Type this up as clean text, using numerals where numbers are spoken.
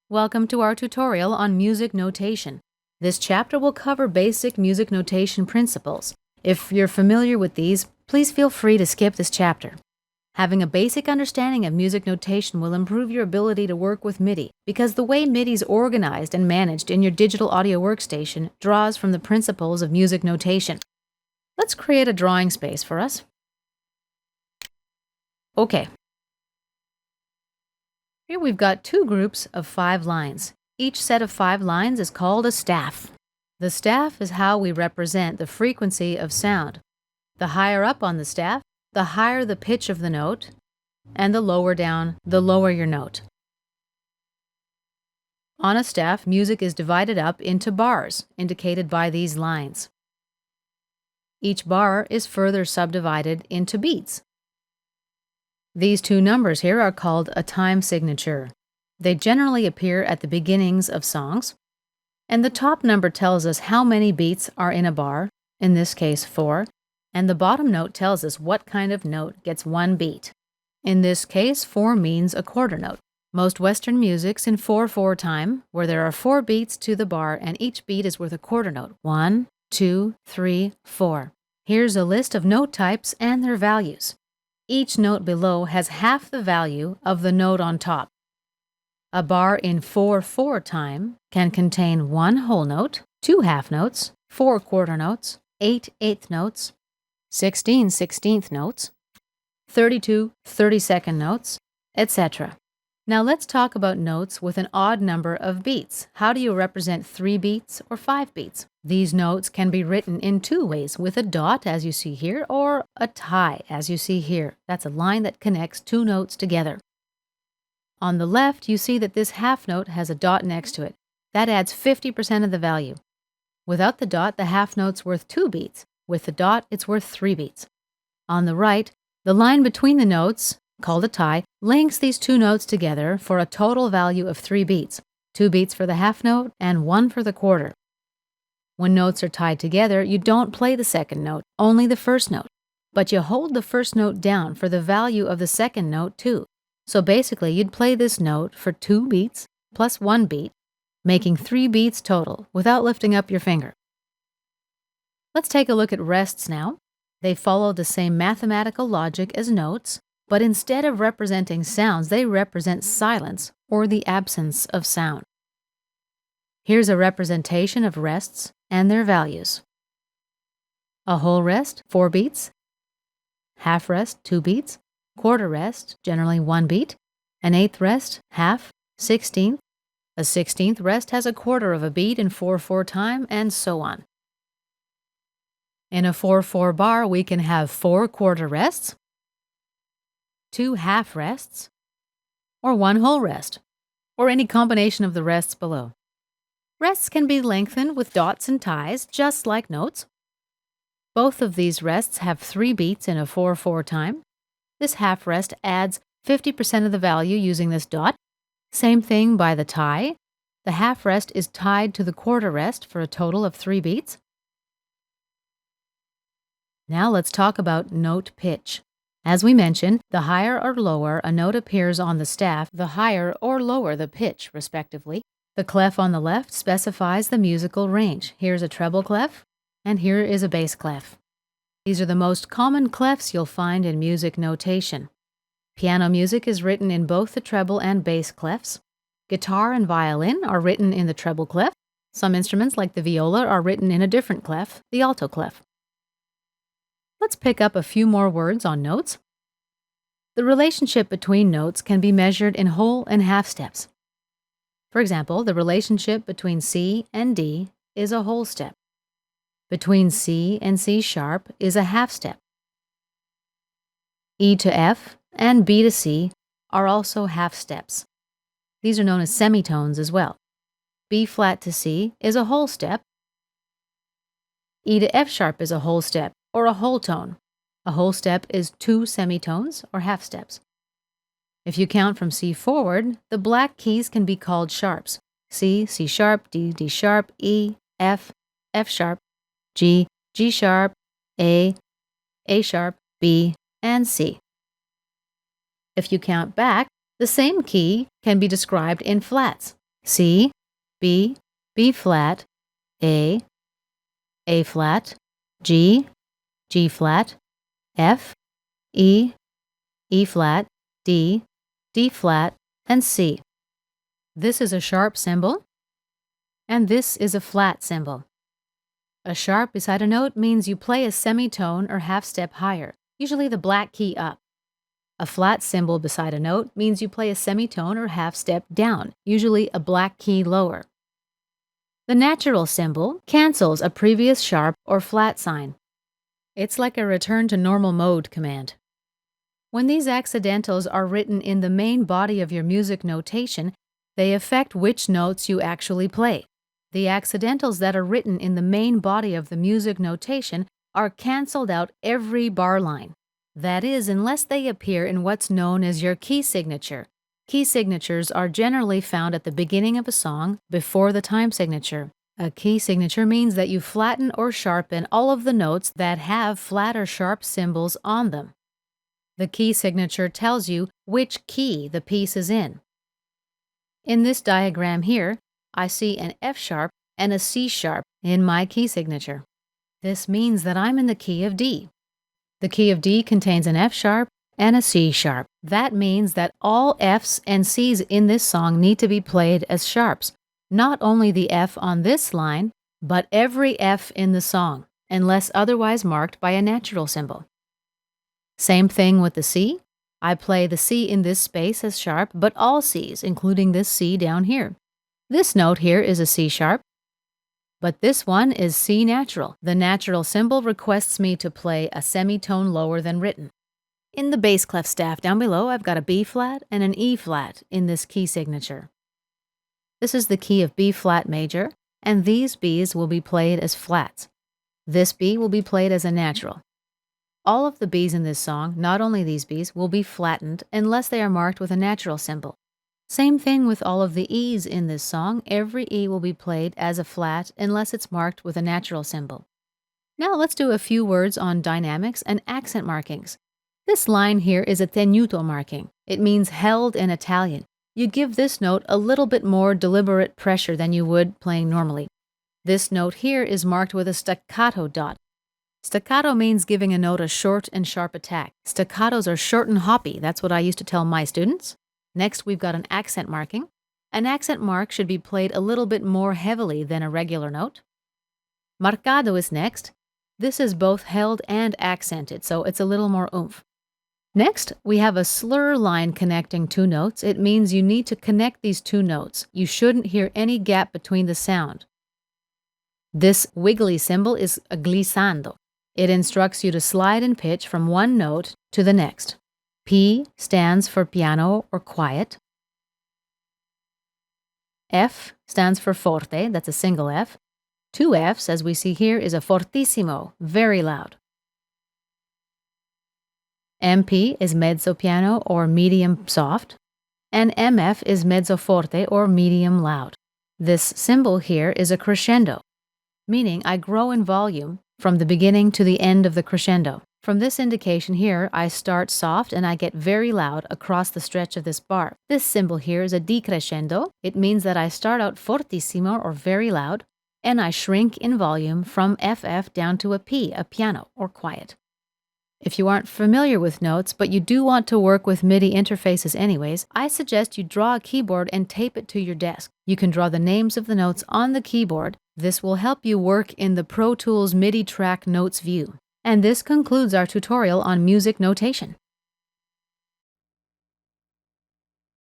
Welcome to our tutorial on music notation. This chapter will cover basic music notation principles. If you're familiar with these, please feel free to skip this chapter. Having a basic understanding of music notation will improve your ability to work with MIDI because the way MIDI is organized and managed in your digital audio workstation draws from the principles of music notation. Let's create a drawing space for us. Okay. Here we've got two groups of 5 lines. Each set of 5 lines is called a staff. The staff is how we represent the frequency of sound. The higher up on the staff, the higher the pitch of the note, and the lower down, the lower your note. On a staff, music is divided up into bars, indicated by these lines. Each bar is further subdivided into beats. These two numbers here are called a time signature. They generally appear at the beginnings of songs, and the top number tells us how many beats are in a bar, in this case 4, and the bottom note tells us what kind of note gets 1 beat. In this case, 4 means a quarter note. Most Western music's in 4/4 time, where there are 4 beats to the bar and each beat is worth a quarter note. 1, 2, 3, 4. Here's a list of note types and their values. Each note below has half the value of the note on top. A bar in 4/4 time can contain 1 whole note, 2 half notes, 4 quarter notes, 8 eighth notes, 16 16th notes, 32 32nd notes, etc. Now let's talk about notes with an odd number of beats. How do you represent 3 beats or 5 beats? These notes can be written in 2 ways, with a dot as you see here or a tie as you see here. That's a line that connects 2 notes together. On the left, you see that this half note has a dot next to it. That adds 50% of the value. Without the dot, the half note's worth 2 beats. With the dot, it's worth 3 beats. On the right, the line between the notes, called a tie, links these 2 notes together for a total value of 3 beats. 2 beats for the half note and 1 for the quarter. When notes are tied together, you don't play the second note, only the first note. But you hold the first note down for the value of the second note too. So basically, you'd play this note for 2 beats plus 1 beat, making 3 beats total without lifting up your finger. Let's take a look at rests now. They follow the same mathematical logic as notes, but instead of representing sounds, they represent silence or the absence of sound. Here's a representation of rests and their values. A whole rest, 4 beats. Half rest, 2 beats. Quarter rest, generally 1 beat. An eighth rest, half, 16th. A 16th rest has a quarter of a beat in 4/4 time, and so on. In a 4/4 bar, we can have 4 quarter rests, 2 half rests, or 1 whole rest, or any combination of the rests below. Rests can be lengthened with dots and ties, just like notes. Both of these rests have 3 beats in a 4/4 time. This half rest adds 50% of the value using this dot. Same thing by the tie. The half rest is tied to the quarter rest for a total of 3 beats. Now let's talk about note pitch. As we mentioned, the higher or lower a note appears on the staff, the higher or lower the pitch, respectively. The clef on the left specifies the musical range. Here's a treble clef, and here is a bass clef. These are the most common clefs you'll find in music notation. Piano music is written in both the treble and bass clefs. Guitar and violin are written in the treble clef. Some instruments, like the viola, are written in a different clef, the alto clef. Let's pick up a few more words on notes. The relationship between notes can be measured in whole and half steps. For example, the relationship between C and D is a whole step. Between C and C sharp is a half step. E to F and B to C are also half steps. These are known as semitones as well. B flat to C is a whole step. E to F sharp is a whole step, or a whole tone. A whole step is 2 semitones, or half steps. If you count from C forward, the black keys can be called sharps. C, C sharp, D, D sharp, E, F, F sharp, G, G sharp, A sharp, B, and C. If you count back, the same key can be described in flats. C, B, B flat, A flat, G, G flat, F, E, E flat, D, D flat, and C. This is a sharp symbol, and this is a flat symbol. A sharp beside a note means you play a semitone or half step higher, usually the black key up. A flat symbol beside a note means you play a semitone or half step down, usually a black key lower. The natural symbol cancels a previous sharp or flat sign. It's like a return to normal mode command. When these accidentals are written in the main body of your music notation, they affect which notes you actually play. The accidentals that are written in the main body of the music notation are canceled out every bar line. That is, unless they appear in what's known as your key signature. Key signatures are generally found at the beginning of a song before the time signature. A key signature means that you flatten or sharpen all of the notes that have flat or sharp symbols on them. The key signature tells you which key the piece is in. In this diagram here, I see an F sharp and a C sharp in my key signature. This means that I'm in the key of D. The key of D contains an F sharp and a C sharp. That means that all Fs and Cs in this song need to be played as sharps. Not only the F on this line, but every F in the song, unless otherwise marked by a natural symbol. Same thing with the C. I play the C in this space as sharp, but all Cs, including this C down here. This note here is a C sharp, but this one is C natural. The natural symbol requests me to play a semitone lower than written. In the bass clef staff down below, I've got a B flat and an E flat in this key signature. This is the key of B flat major, and these Bs will be played as flats. This B will be played as a natural. All of the Bs in this song, not only these Bs, will be flattened unless they are marked with a natural symbol. Same thing with all of the E's in this song. Every E will be played as a flat unless it's marked with a natural symbol. Now let's do a few words on dynamics and accent markings. This line here is a tenuto marking. It means held in Italian. You give this note a little bit more deliberate pressure than you would playing normally. This note here is marked with a staccato dot. Staccato means giving a note a short and sharp attack. Staccatos are short and hoppy. That's what I used to tell my students. Next, we've got an accent marking. An accent mark should be played a little bit more heavily than a regular note. Marcado is next. This is both held and accented, so it's a little more oomph. Next, we have a slur line connecting two notes. It means you need to connect these two notes. You shouldn't hear any gap between the sound. This wiggly symbol is a glissando. It instructs you to slide in pitch from one note to the next. P stands for piano or quiet. F stands for forte, that's a single F. Two Fs, as we see here, is a fortissimo, very loud. MP is mezzo piano or medium soft, and MF is mezzo forte or medium loud. This symbol here is a crescendo, meaning I grow in volume from the beginning to the end of the crescendo. From this indication here, I start soft and I get very loud across the stretch of this bar. This symbol here is a decrescendo. It means that I start out fortissimo or very loud, and I shrink in volume from FF down to a P, a piano or quiet. If you aren't familiar with notes, but you do want to work with MIDI interfaces anyways, I suggest you draw a keyboard and tape it to your desk. You can draw the names of the notes on the keyboard. This will help you work in the Pro Tools MIDI track notes view. And this concludes our tutorial on music notation.